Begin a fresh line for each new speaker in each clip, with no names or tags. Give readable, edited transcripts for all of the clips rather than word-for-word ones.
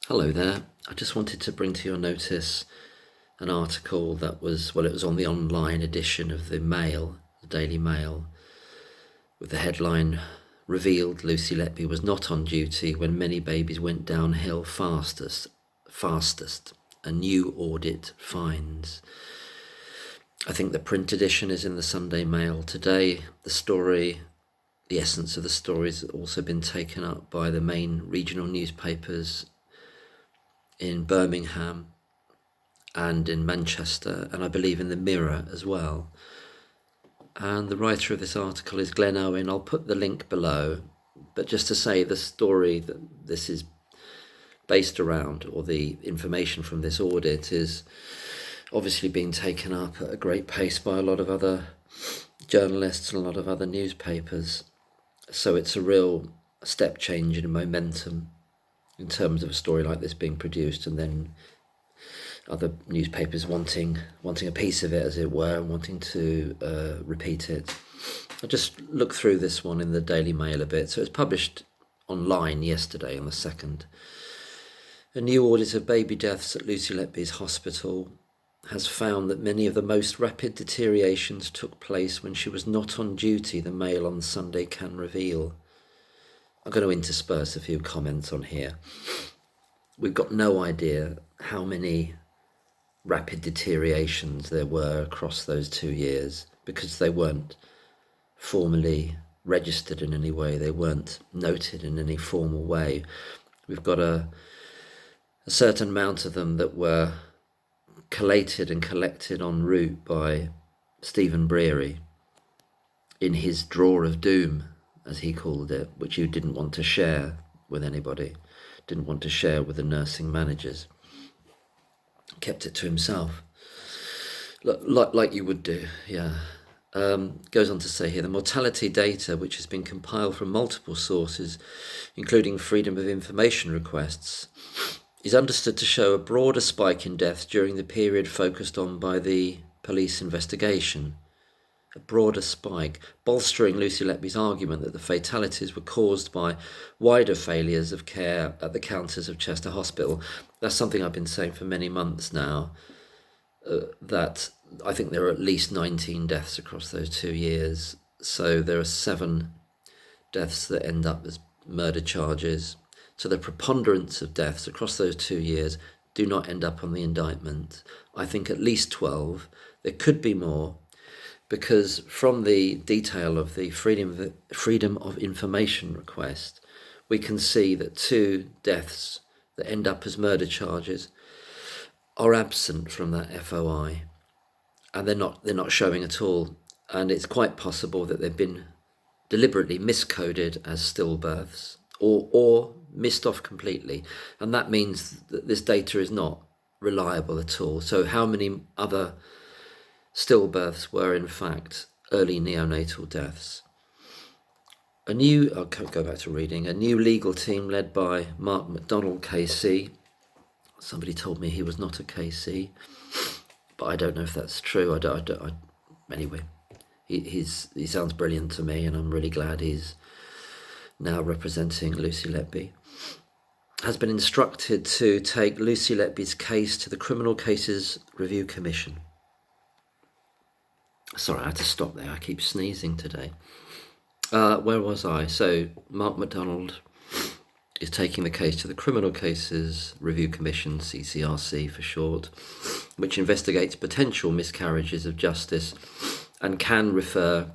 Hello there. I just wanted to bring to your notice an article that was, it was on the online edition of the Mail, the Daily Mail, with the headline, "Revealed Lucy Letby was not on duty when many babies went downhill fastest. A new audit finds." I think the print edition is in the Sunday Mail today. The essence of the story has also been taken up by the main regional newspapers in Birmingham and in Manchester, and I believe in the Mirror as well. And the writer of this article is Glenn Owen. I'll put the link below, but just to say the story that this is based around, or the information from this audit, is obviously being taken up at a great pace by a lot of other journalists and a lot of other newspapers. So it's a real step change in momentum in terms of a story like this being produced, and then other newspapers wanting a piece of it, as it were, and wanting to repeat it. I just looked through this one in the Daily Mail a bit. So it's published online yesterday on the 2nd. A new audit of baby deaths at Lucy Letby's hospital has found that many of the most rapid deteriorations took place when she was not on duty, the Mail on Sunday can reveal. I'm going to intersperse a few comments on here. We've got no idea how many rapid deteriorations there were across those 2 years, because they weren't formally registered in any way. They weren't noted in any formal way. We've got a certain amount of them that were collated and collected en route by Stephen Breary in his drawer of doom, as he called it, which he didn't want to share with anybody, didn't want to share with the nursing managers, kept it to himself, like you would do, yeah. Goes on to say here, the mortality data, which has been compiled from multiple sources, including Freedom of Information requests, is understood to show a broader spike in deaths during the period focused on by the police investigation. A broader spike, bolstering Lucy Letby's argument that the fatalities were caused by wider failures of care at the counters of Chester Hospital. That's something I've been saying for many months now, that I think there are at least 19 deaths across those 2 years. So there are 7 deaths that end up as murder charges. So the preponderance of deaths across those 2 years do not end up on the indictment. I think at least 12. There could be more, because from the detail of the Freedom of Information request, we can see that 2 deaths that end up as murder charges are absent from that FOI, and they're not showing at all. And it's quite possible that they've been deliberately miscoded as stillbirths, or missed off completely, and that means that this data is not reliable at all. So how many other stillbirths were in fact early neonatal deaths? I'll go back to reading. A new legal team led by Mark McDonald KC. Somebody told me he was not a KC, but I don't know if that's true. Anyway, he sounds brilliant to me, and I'm really glad he's now representing Lucy Letby, has been instructed to take Lucy Letby's case to the Criminal Cases Review Commission. Sorry, I had to stop there. I keep sneezing today. Where was I? So Mark McDonald is taking the case to the Criminal Cases Review Commission, CCRC for short, which investigates potential miscarriages of justice and can refer,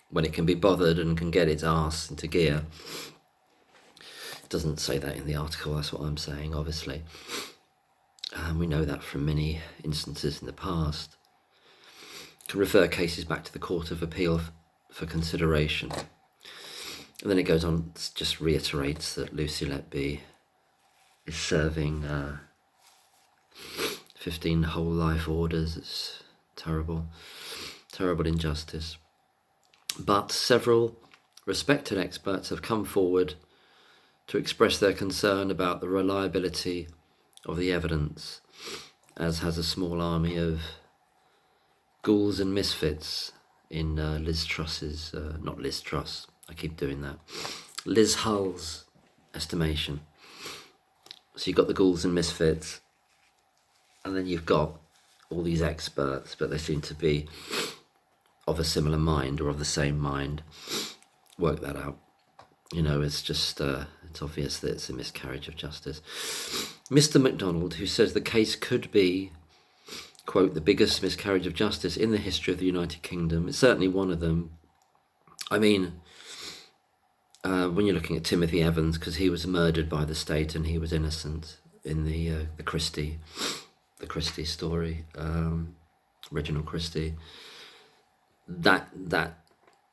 when it can be bothered and can get its arse into gear. It doesn't say that in the article, that's what I'm saying, obviously. We know that from many instances in the past. Can refer cases back to the Court of Appeal for consideration. And then it goes on, just reiterates that Lucy Letby is serving 15 whole life orders. It's terrible injustice. But several respected experts have come forward to express their concern about the reliability of the evidence, as has a small army of ghouls and misfits in Liz Truss's, not Liz Truss, I keep doing that, Liz Hull's estimation. So you've got the ghouls and misfits, and then you've got all these experts, but they seem to be of a similar mind or of the same mind. Work that out. It's just, it's obvious that it's a miscarriage of justice. Mr. MacDonald, who says the case could be, quote, the biggest miscarriage of justice in the history of the United Kingdom. It's certainly one of them. I mean, when you're looking at Timothy Evans, because he was murdered by the state and he was innocent in the Christie story, Reginald Christie, that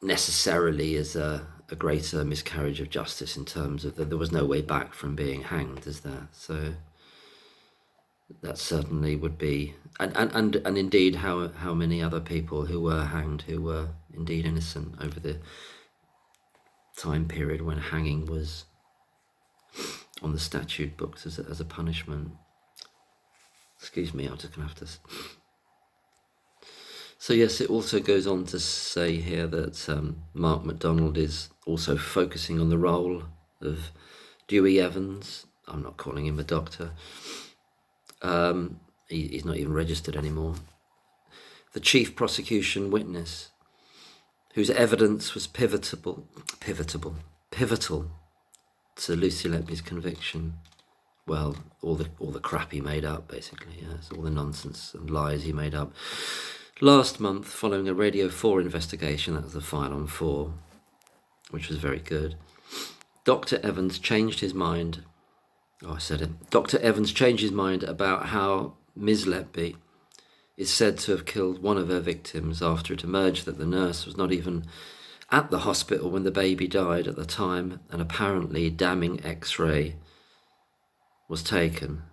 necessarily is a greater miscarriage of justice in terms of that there was no way back from being hanged, is there? So that certainly would be, and indeed how many other people who were hanged who were indeed innocent over the time period when hanging was on the statute books as a punishment. Excuse me, I'm just going to have to... So yes, it also goes on to say here that Mark MacDonald is also focusing on the role of Dewey Evans. I'm not calling him a doctor. He's not even registered anymore. The chief prosecution witness, whose evidence was pivotal to Lucy Letby's conviction. Well, all the crap he made up, basically. Yes, all the nonsense and lies he made up. Last month, following a Radio 4 investigation, that was the file on 4, which was very good, Dr. Evans changed his mind. Oh, I said it. Dr. Evans changed his mind about how Ms. Letby is said to have killed one of her victims after it emerged that the nurse was not even at the hospital when the baby died at the time an apparently damning X-ray was taken.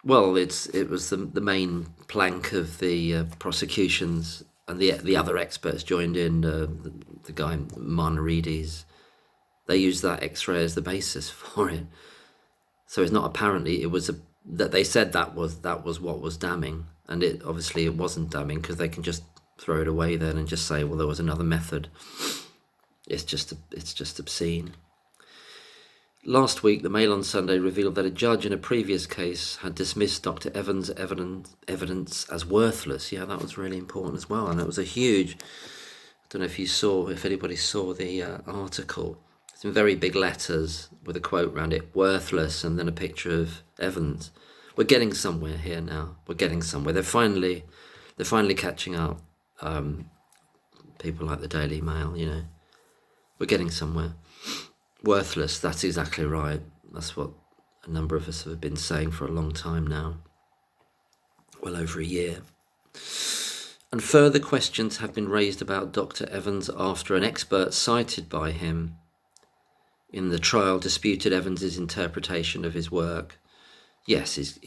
Well, it was the main plank of the prosecutions, and the other experts joined in. The guy Manarides, they used that X-ray as the basis for it. So it's not apparently, it was that they said that was what was damning, and it obviously it wasn't damning because they can just throw it away then and just say, well, there was another method. It's just obscene. Last week, the Mail on Sunday revealed that a judge in a previous case had dismissed Dr. Evans' evidence as worthless. Yeah, that was really important as well, and it was a huge... I don't know if anybody saw the article. It's in very big letters with a quote around it, worthless, and then a picture of Evans. We're getting somewhere here now. We're getting somewhere. They're finally catching up. People like the Daily Mail, We're getting somewhere. Worthless, that's exactly right. That's what a number of us have been saying for a long time now. Well over a year. And further questions have been raised about Dr. Evans after an expert cited by him in the trial disputed Evans's interpretation of his work. Yes, his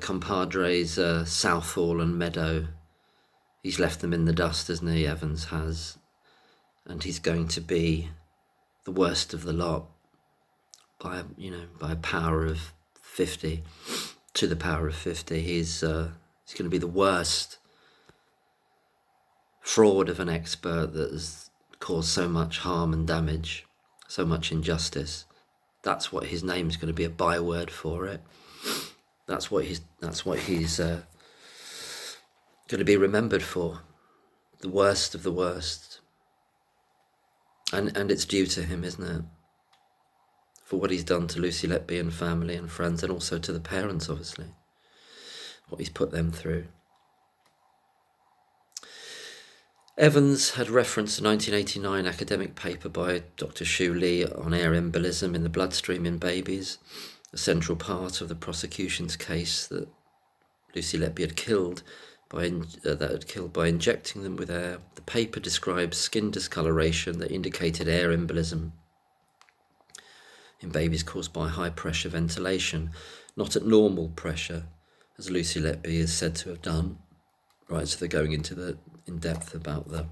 compadres, Southall and Meadow, he's left them in the dust, hasn't he, Evans has. And he's going to be the worst of the lot by a power of 50, to the power of 50. He's going to be the worst fraud of an expert that has caused so much harm and damage, so much injustice. That's what his name's going to be a byword for it. That's what he's going to be remembered for. The worst of the worst. And it's due to him, isn't it? For what he's done to Lucy Letby and family and friends, and also to the parents, obviously. What he's put them through. Evans had referenced a 1989 academic paper by Dr. Shu Lee on air embolism in the bloodstream in babies, a central part of the prosecution's case that Lucy Letby had killed by injecting them with air. The paper describes skin discoloration that indicated air embolism in babies caused by high pressure ventilation, not at normal pressure, as Lucy Letby is said to have done. Right, so they're going into in depth about that.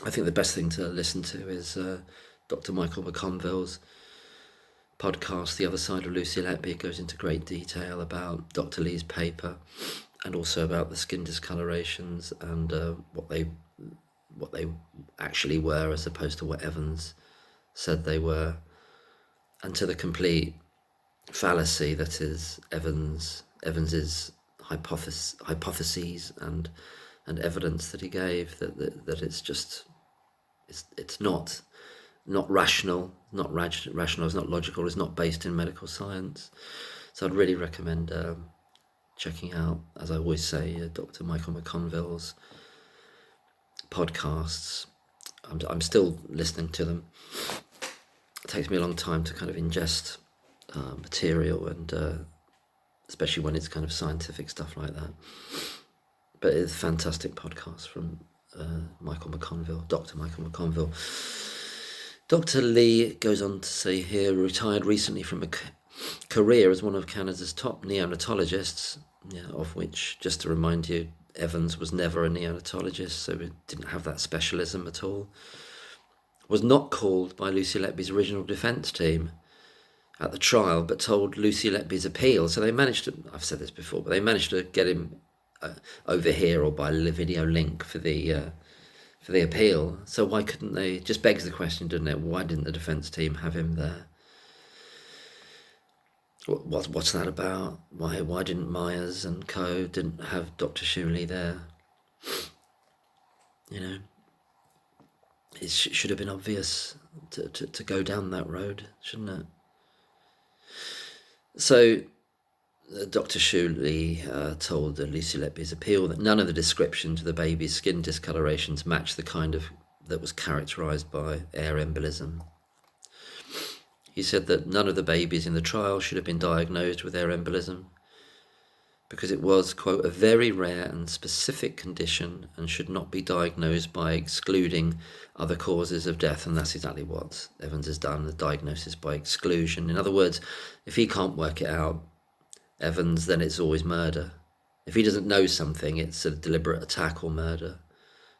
I think the best thing to listen to is Dr. Michael McConville's podcast, The Other Side of Lucy Letby. It goes into great detail about Dr. Lee's paper, and also about the skin discolorations and what they actually were, as opposed to what Evans said they were, and to the complete fallacy that is Evans's hypotheses and evidence that he gave that it's not rational, it's not logical, it's not based in medical science. So I'd really recommend checking out, as I always say, Dr. Michael McConville's podcasts. I'm still listening to them. It takes me a long time to kind of ingest material, and especially when it's kind of scientific stuff like that. But it's a fantastic podcast from Michael McConville, Dr. Michael McConville. Dr. Lee goes on to say here, retired recently from a career as one of Canada's top neonatologists, of which, just to remind you, Evans was never a neonatologist, so he didn't have that specialism at all. Was not called by Lucy Letby's original defence team at the trial, but told Lucy Letby's appeal. So they managed to, I've said this before, but they managed to get him over here or by a video link for the appeal. So why couldn't they? Just begs the question, doesn't it? Why didn't the defence team have him there? What's that about? Why didn't Myers and co. didn't have Dr. Shuley there? It should have been obvious to go down that road, shouldn't it? So Dr. Shuley told Lucy Letby's appeal that none of the descriptions of the baby's skin discolorations matched the kind of that was characterised by air embolism. He said that none of the babies in the trial should have been diagnosed with air embolism because it was, quote, a very rare and specific condition and should not be diagnosed by excluding other causes of death. And that's exactly what Evans has done, the diagnosis by exclusion. In other words, if he can't work it out, Evans, then it's always murder. If he doesn't know something, it's a deliberate attack or murder.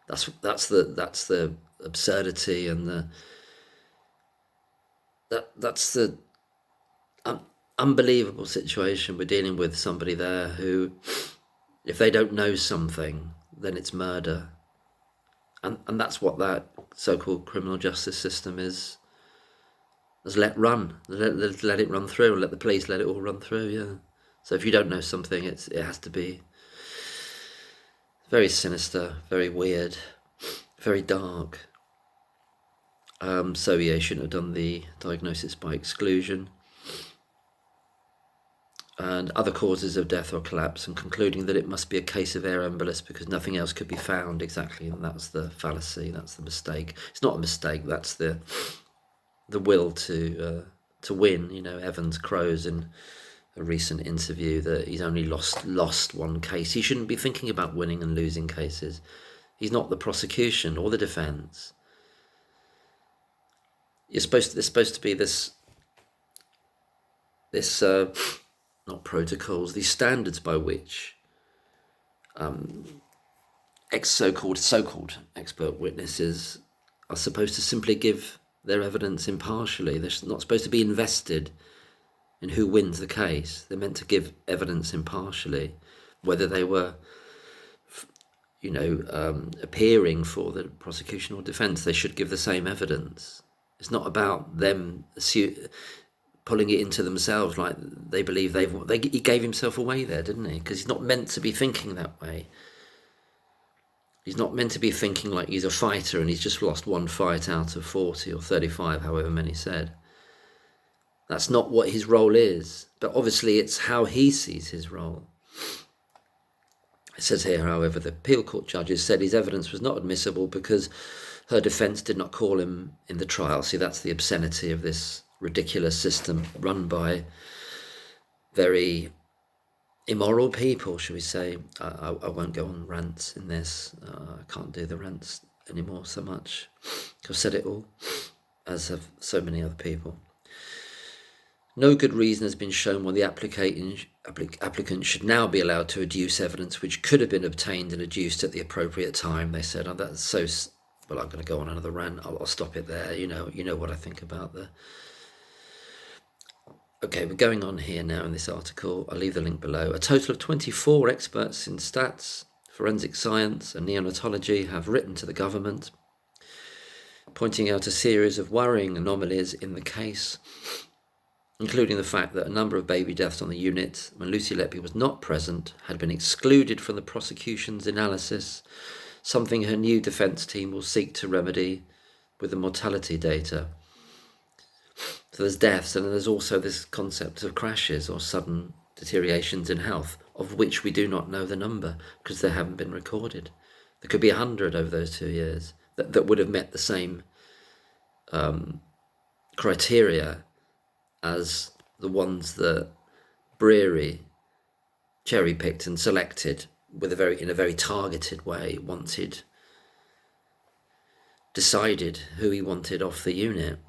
That's the absurdity and that's the unbelievable situation. We're dealing with somebody there who, if they don't know something, then it's murder. And that's what that so-called criminal justice system is let run. Let it run through, and let the police let it all run through, yeah. So if you don't know something, it has to be very sinister, very weird, very dark. So yeah, he shouldn't have done the diagnosis by exclusion. And other causes of death or collapse, and concluding that it must be a case of air embolus because nothing else could be found. Exactly, and that's the fallacy, that's the mistake. It's not a mistake, that's the will to win. Evans crows in a recent interview that he's only lost one case. He shouldn't be thinking about winning and losing cases. He's not the prosecution or the defence. There's supposed to be this not protocols, these standards by which so-called expert witnesses are supposed to simply give their evidence impartially. They're not supposed to be invested in who wins the case. They're meant to give evidence impartially, whether they were appearing for the prosecution or defence. They should give the same evidence. It's not about them pulling it into themselves like they believe he gave himself away there, didn't he? Because he's not meant to be thinking that way. He's not meant to be thinking like he's a fighter and he's just lost one fight out of 40 or 35, however many said. That's not what his role is. But obviously it's how he sees his role. It says here, however, the appeal court judges said his evidence was not admissible because her defence did not call him in the trial. See, that's the obscenity of this ridiculous system run by very immoral people, shall we say. I won't go on rants in this. I can't do the rants anymore so much. I've said it all, as have so many other people. No good reason has been shown why the applicant should now be allowed to adduce evidence which could have been obtained and adduced at the appropriate time. They said, that's so... Well, I'm going to go on another rant. I'll stop it there. You know what I think about the... Okay, we're going on here now in this article. I'll leave the link below. A total of 24 experts in stats, forensic science and neonatology have written to the government pointing out a series of worrying anomalies in the case, including the fact that a number of baby deaths on the unit when Lucy Letby was not present had been excluded from the prosecution's analysis, something her new defence team will seek to remedy with the mortality data. So there's deaths, and there's also this concept of crashes or sudden deteriorations in health, of which we do not know the number because they haven't been recorded. There could be 100 over those 2 years that would have met the same criteria as the ones that Breary cherry-picked and selected in a very targeted way, decided who he wanted off the unit.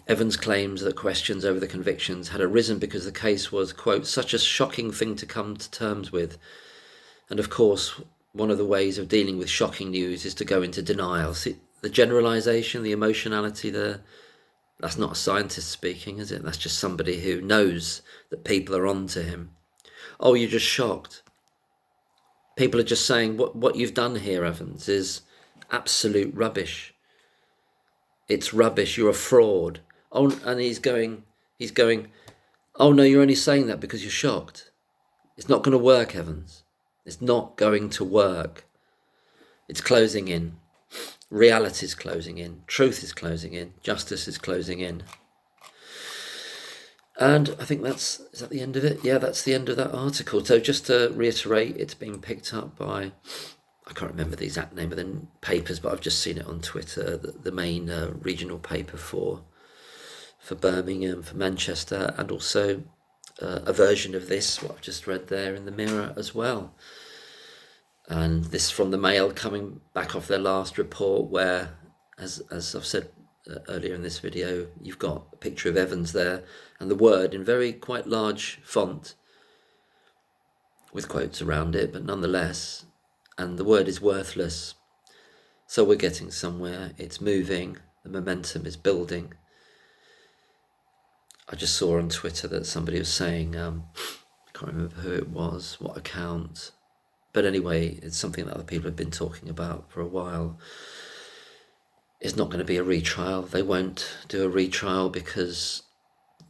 Evans claims that questions over the convictions had arisen because the case was, quote, such a shocking thing to come to terms with. And of course, one of the ways of dealing with shocking news is to go into denial. See, the generalisation, the emotionality there, that's not a scientist speaking, is it? That's just somebody who knows that people are on to him. Oh, you're just shocked. People are just saying, what you've done here, Evans, is absolute rubbish. It's rubbish, you're a fraud. Oh, and he's going, oh no, you're only saying that because you're shocked. It's not going to work, Evans. It's not going to work. It's closing in. Reality is closing in. Truth is closing in. Justice is closing in. And I think is that the end of it? Yeah, that's the end of that article. So just to reiterate, it's been picked up by, I can't remember the exact name of the papers, but I've just seen it on Twitter, the main regional paper for Birmingham, for Manchester, and also a version of this, what I've just read there in the Mirror as well. And this from the Mail, coming back off their last report, where, as I've said earlier in this video, you've got a picture of Evans there, and the word in very quite large font, with quotes around it, but nonetheless, and the word is worthless. So we're getting somewhere, it's moving, the momentum is building. I just saw on Twitter that somebody was saying, I can't remember who it was, what account, but anyway, it's something that other people have been talking about for a while. It's not going to be a retrial. They won't do a retrial because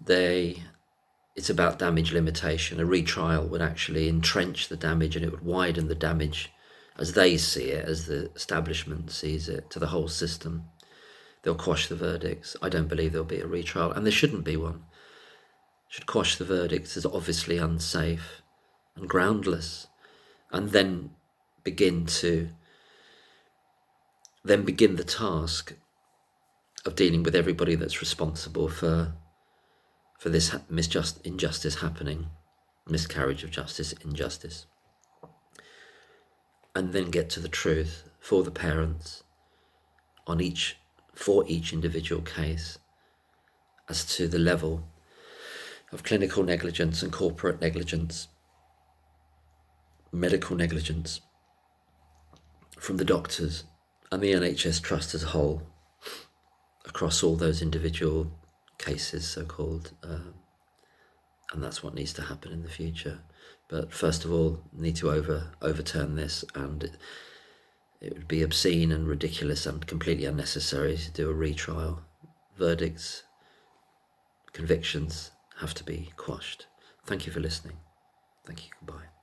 it's about damage limitation. A retrial would actually entrench the damage, and it would widen the damage as they see it, as the establishment sees it, to the whole system. They'll quash the verdicts. I don't believe there'll be a retrial, and there shouldn't be one. Should quash the verdicts as obviously unsafe and groundless, and then begin the task of dealing with everybody that's responsible for this injustice happening, miscarriage of justice, injustice, and then get to the truth for the parents for each individual case as to the level of clinical negligence and corporate negligence, medical negligence from the doctors and the NHS Trust as a whole across all those individual cases, so-called, and that's what needs to happen in the future. But first of all, need to overturn this, and it would be obscene and ridiculous and completely unnecessary to do a retrial. Verdicts, convictions have to be quashed. Thank you for listening. Thank you. Goodbye.